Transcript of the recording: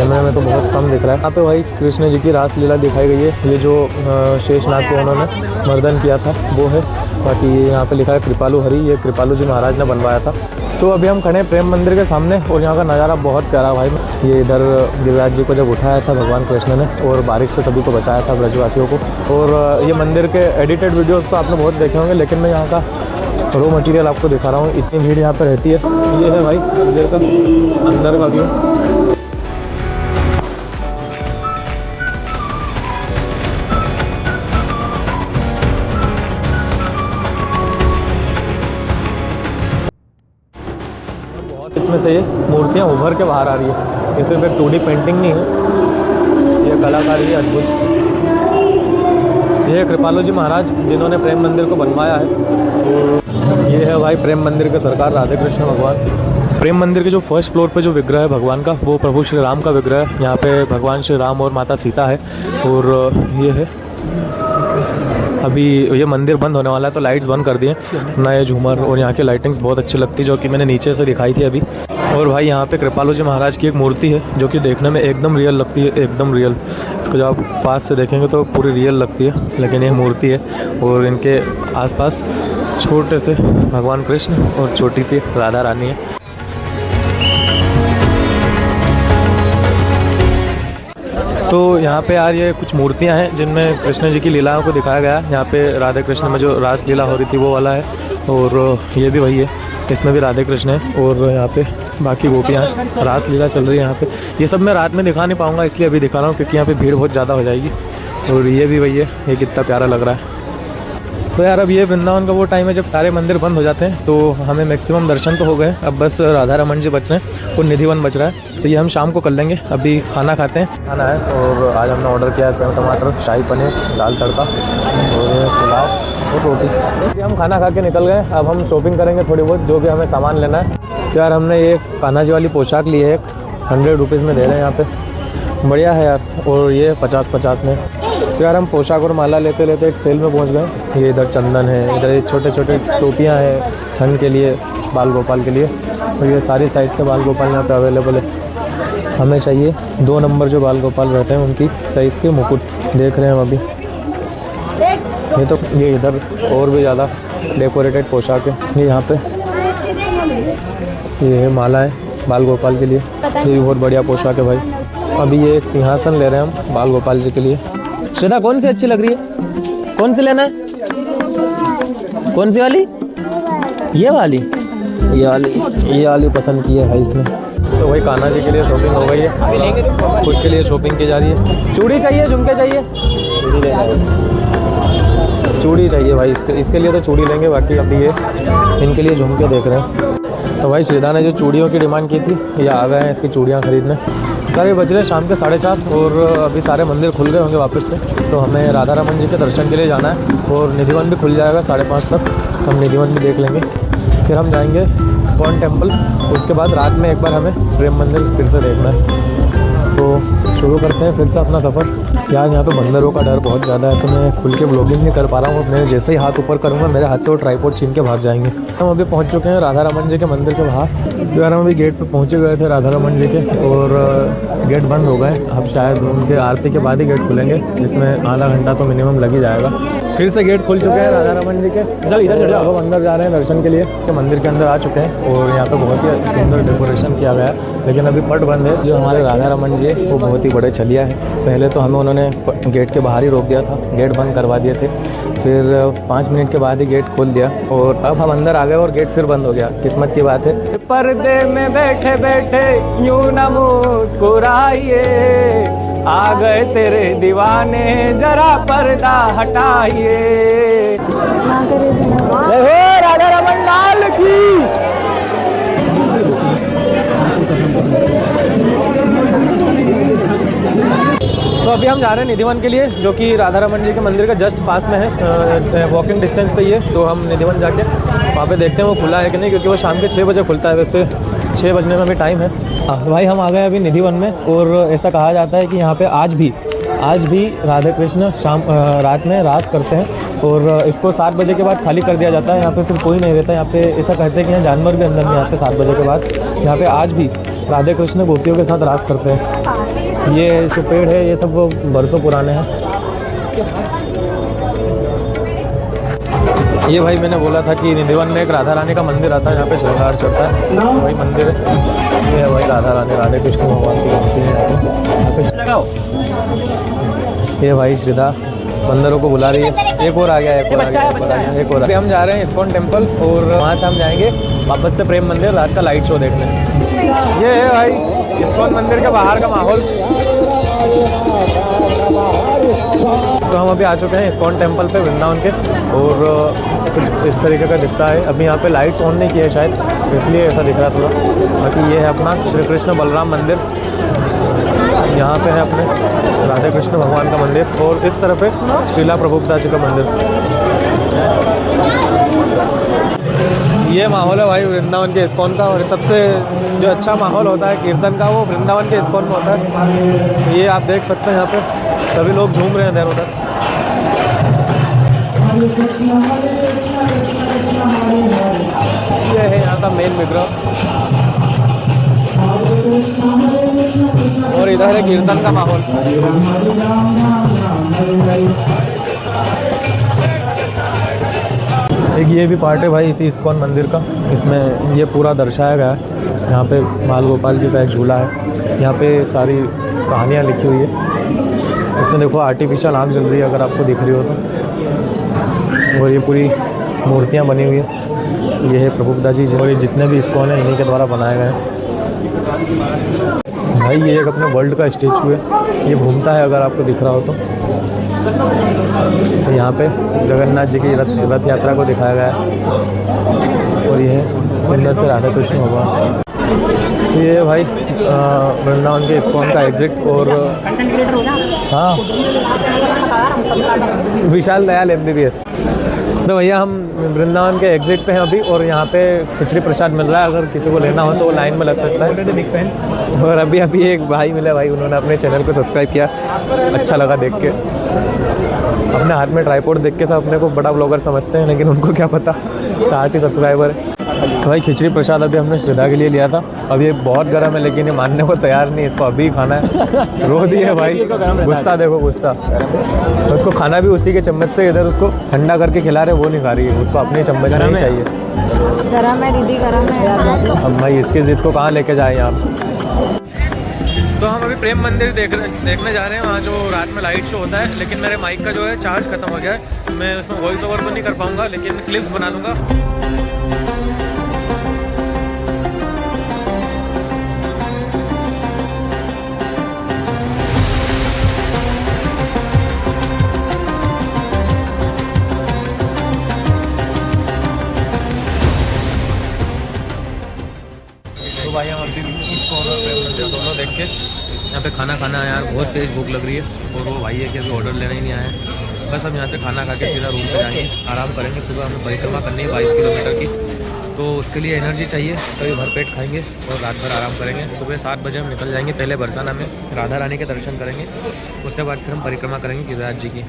कैमरे में तो बहुत कम दिख रहा है। यहाँ पे भाई कृष्ण जी की रास लीला दिखाई गई है। ये जो शेषनाग को उन्होंने मर्दन किया था वो है। बाकी यहाँ पे लिखा है कृपालु हरि, ये कृपालु जी महाराज ने बनवाया था। तो अभी हम खड़े हैं प्रेम मंदिर के सामने और यहाँ का नज़ारा बहुत प्यारा भाई। ये इधर गिरिराज जी को जब उठाया था भगवान कृष्ण ने और बारिश से सभी को बचाया था ब्रजवासियों को। और ये मंदिर के एडिटेड वीडियोस तो आपने बहुत देखे होंगे, लेकिन मैं यहाँ का रॉ मटेरियल आपको दिखा रहा हूँ। इतनी भीड़ यहाँ पर रहती है। ये है भाई मंदिर का अंदर का व्यू। इसमें से ये मूर्तियाँ उभर के बाहर आ रही है। ये सिर्फ एक 2D पेंटिंग नहीं है, ये कलाकारी है अद्भुत। ये कृपालु जी महाराज जिन्होंने प्रेम मंदिर को बनवाया है। और ये है भाई प्रेम मंदिर के सरकार राधे कृष्ण भगवान। प्रेम मंदिर के जो फर्स्ट फ्लोर पे जो विग्रह है भगवान का, वो प्रभु श्री राम का विग्रह है। यहाँ पे भगवान श्री राम और माता सीता है। और ये है अभी ये मंदिर बंद होने वाला है तो लाइट्स बंद कर दिए, नए झूमर और यहाँ की लाइटिंग्स बहुत अच्छी लगती है, जो कि मैंने नीचे से दिखाई थी अभी। और भाई यहाँ पे कृपालु जी महाराज की एक मूर्ति है जो कि देखने में एकदम रियल लगती है, एकदम रियल। इसको जब आप पास से देखेंगे तो पूरी रियल लगती है, लेकिन ये मूर्ति है। और इनके आसपास छोटे से भगवान कृष्ण और छोटी सी राधा रानी है। तो यहाँ पे यार ये कुछ मूर्तियाँ हैं जिनमें कृष्ण जी की लीलाओं को दिखाया गया है। यहाँ पे राधे कृष्ण में जो रास लीला हो रही थी वो वाला है, और ये भी वही है, इसमें भी राधे कृष्ण है। और यहाँ पे बाकी गोपियाँ हैं, रास लीला चल रही है यहाँ पे। ये सब मैं रात में दिखा नहीं पाऊँगा, इसलिए अभी दिखा रहा हूँ क्योंकि यहाँ पे भीड़ बहुत ज़्यादा हो जाएगी। और ये भी वही है, ये कितना प्यारा लग रहा है। तो यार अब ये वृंदावन का वो टाइम है जब सारे मंदिर बंद हो जाते हैं, तो हमें मैक्सिमम दर्शन तो हो गए। अब बस राधा रमन जी बच रहे हैं और निधिवन बच रहा है, तो ये हम शाम को कर लेंगे। अभी खाना खाते हैं, खाना है। और आज हमने ऑर्डर किया है सेव टमाटर, शाही पनीर, दाल तड़का और पुलाव और रोटी। हम खाना खा के निकल गए। अब हम शॉपिंग करेंगे थोड़ी बहुत, जो भी हमें सामान लेना है। तो यार हमने ये कान्हा जी वाली पोशाक ली है, 100 रुपीज़ में दे रहे हैं यहाँ पे, बढ़िया है यार। और ये 50-50 में। तो यार हम पोशाक और माला लेते लेते एक सेल में पहुंच गए। ये इधर चंदन है, इधर ये छोटे छोटे टोपियां हैं ठंड के लिए, बाल गोपाल के लिए। और ये सारी साइज़ के बाल गोपाल यहाँ पे अवेलेबल है। हमें चाहिए 2 नंबर जो बाल गोपाल रहते हैं उनकी साइज़ के मुकुट, देख रहे हैं हम अभी। ये तो ये इधर और भी ज़्यादा डेकोरेटेड पोशाक है। ये यहाँ पे ये माला है बाल गोपाल के लिए, ये भी बहुत बढ़िया पोशाक है भाई। अभी ये एक सिंहासन ले रहे हैं हम बाल गोपाल जी के लिए। श्रद्धा कौन सी अच्छी लग रही है? कौन सी लेना है? कौन सी वाली? ये वाली? ये वाली पसंद की है भाई इसने। तो वही कान्हा जी के लिए शॉपिंग हो गई है, खुद के लिए शॉपिंग की जा रही है। चूड़ी चाहिए, झुमके चाहिए? चूड़ी चाहिए भाई, इसके लिए तो चूड़ी लेंगे। बाकी अभी ये इनके लिए झुमके देख रहे हैं। तो भाई श्रीधा ने जो चूड़ियों की डिमांड की थी, ये आ गए हैं इसकी चूड़ियाँ खरीदने। सारे बज रहे शाम के 4:30 और अभी सारे मंदिर खुल गए होंगे वापस से। तो हमें राधा रमन जी के दर्शन के लिए जाना है और निधिवन भी खुल जाएगा 5:30 तक। हम निधिवन भी देख लेंगे, फिर हम जाएंगे इस्कॉन टेम्पल। उसके बाद रात में एक बार हमें प्रेम मंदिर फिर से देखना है। तो शुरू करते हैं फिर से अपना सफ़र। यार यहाँ पे बंदरों का डर बहुत ज़्यादा है, तो मैं खुल के ब्लॉगिंग नहीं कर पा रहा हूँ। मैं जैसे ही हाथ ऊपर करूँगा मेरे हाथ से वो ट्राइपॉड छीन के भाग जाएंगे। हम अभी पहुँच चुके हैं राधा रमन जी के मंदिर के बाहर। यार हम अभी गेट पे पहुँचे गए थे राधा रमन जी के, और गेट बंद हो गए। अब शायद उनके आरती के बाद ही गेट खुलेंगे, जिसमें आधा घंटा तो मिनिमम लग ही जाएगा। फिर से गेट खुल चुके हैं राधा रमन जी के। चल इधर चढ़ो, अब अंदर जा रहे हैं दर्शन के लिए। तो मंदिर के अंदर आ चुके हैं और यहाँ पे बहुत ही सुंदर डेकोरेशन किया गया है, लेकिन अभी पट बंद है। जो हमारे राधा रमन जी है वो बहुत ही बड़े छलिया है। पहले तो हमें उन्होंने गेट के बाहर ही रोक दिया था, गेट बंद करवा दिए थे। फिर 5 मिनट के बाद ही गेट खोल दिया और अब हम अंदर आ गए और गेट फिर बंद हो गया। किस्मत की बात है। पर्दे में बैठे बैठे यूं न मुस्कुराइए, आ गए तेरे दीवाने जरा पर्दा हटाइए। राधा रमन लाल की। तो अभी हम जा रहे हैं निधिवन के लिए, जो कि राधा रमन जी के मंदिर का जस्ट पास में है, वॉकिंग डिस्टेंस पे ही है। तो हम निधिवन जाके वहाँ पे देखते हैं वो खुला है कि नहीं, क्योंकि वो शाम के 6 बजे खुलता है। वैसे 6 बजने में भी टाइम है। हाँ भाई हम आ गए अभी निधिवन में, और ऐसा कहा जाता है कि यहाँ पे आज भी राधे कृष्ण रात में रास करते हैं, और इसको 7 बजे के बाद खाली कर दिया जाता है। यहाँ पे फिर कोई नहीं रहता। यहाँ पे ऐसा कहते हैं कि यहाँ जानवर भी अंदर नहीं आते 7 बजे के बाद। यहाँ पे आज भी राधे कृष्ण गोपियों के साथ रास करते हैं। ये जो पेड़ है ये सब बरसों पुराने हैं। ये भाई मैंने बोला था कि निधिवन में एक राधा रानी का मंदिर आता है, यहाँ पे श्रृंगार चढ़ता है, वही मंदिर है। ये है वही राधा रानी, राधे कृष्ण भगवान की मूर्ति है यहाँ पे। लगाओ। ये भाई सीधा बंदरों को बुला रही है। एक और आ गया, एक और आ गया, एक और आ गया, एक और। अभी हम जा रहे हैं इस्कॉन टेम्पल और वहाँ से हम जाएंगे वापस से प्रेम मंदिर रात का लाइट शो देखने। ये है भाई इस्कॉन मंदिर के बाहर का माहौल। तो हम अभी आ चुके हैं इस्कॉन टेम्पल पे वृंदावन के, और कुछ इस तरीके का दिखता है। अभी यहाँ पे लाइट्स ऑन नहीं किए है शायद, इसलिए ऐसा दिख रहा थोड़ा। बाकी ये है अपना श्री कृष्ण बलराम मंदिर, यहाँ पे है अपने राधे कृष्ण भगवान का मंदिर, और इस तरफ है श्रीला प्रभुपाद जी का मंदिर। ये माहौल है भाई वृंदावन के इस्कॉन का, और सबसे जो अच्छा माहौल होता है कीर्तन का वो वृंदावन के इस्कॉन में होता है। तो ये आप देख सकते हैं यहाँ पे सभी लोग झूम रहे हैं इधर उधर। ये है यहाँ का मेन विग्रह, और इधर है कीर्तन का माहौल। एक ये भी पार्ट है भाई इसी इस्कॉन मंदिर का, इसमें ये पूरा दर्शाया गया है। यहाँ पे बाल गोपाल जी का एक झूला है, यहाँ पे सारी कहानियाँ लिखी हुई है। इसमें देखो आर्टिफिशियल आँख जल रही है अगर आपको दिख रही हो तो, और ये पूरी मूर्तियाँ बनी हुई है। ये है प्रभुपाद जी, और ये जितने भी इस्कॉन है इन्हीं के द्वारा बनाए गए हैं। भाई ये एक अपने वर्ल्ड का स्टेचू है, ये घूमता है अगर आपको दिख रहा हो तो। यहाँ पे जगन्नाथ जी की रथ यात्रा को दिखाया गया है, और ये है सुंदर से राधा कृष्ण भगवान। तो ये है भाई वृंदावन के इस्कॉन का एग्जिट, और हाँ विशाल दयाल MBBS। तो भैया हम वृंदावन के एग्जिट पे हैं अभी, और यहाँ पे खिचड़ी प्रसाद मिल रहा है। अगर किसी को लेना हो तो वो लाइन में लग सकता है। Big fan. और अभी एक भाई मिले भाई, उन्होंने अपने चैनल को सब्सक्राइब किया, अच्छा लगा देख के। अपने हाथ में ट्राइपॉड देख के सब अपने को बड़ा ब्लॉगर समझते हैं, लेकिन उनको क्या पता 60 ही सब्सक्राइबर है। तो भाई खिचड़ी प्रसाद अभी हमने श्रद्धा के लिए लिया था। अभी ये बहुत गर्म है, लेकिन ये मानने को तैयार नहीं, इसको अभी खाना है। रो दी है भाई, गुस्सा देखो गुस्सा। तो उसको खाना भी उसी के चम्मच से, इधर उसको ठंडा करके खिला रहे, वो नहीं खा रही है, उसको अपने चम्मच नहीं चाहिए। गरम है दीदी, गरम है। अब भाई इसकी जिद को कहाँ लेके जाए आप। तो हम अभी प्रेम मंदिर देखने जा रहे हैं, वहाँ जो रात में लाइट शो होता है। लेकिन मेरे माइक का जो है चार्ज खत्म हो गया है, मैं उसमें वॉइस ओवर तो नहीं कर पाऊँगा, लेकिन क्लिप्स बना दूँगा। तो भाई हम अभी इसको और प्रेम मंदिर दोनों देख के यहाँ पे खाना खाना है यार, बहुत तेज़ भूख लग रही है। और वो भाई है कि अभी ऑर्डर लेना ही नहीं आया है। बस हम यहाँ से खाना खा के सीधा रूम पे जाएंगे, आराम करेंगे। सुबह हमें परिक्रमा करनी है 22 किलोमीटर की, तो उसके लिए एनर्जी चाहिए। कभी भरपेट खाएंगे और रात भर आराम करेंगे। सुबह 7 बजे हम निकल जाएंगे, पहले बरसाना में राधा रानी के दर्शन करेंगे, उसके बाद फिर हम परिक्रमा करेंगे गिरिराज जी की।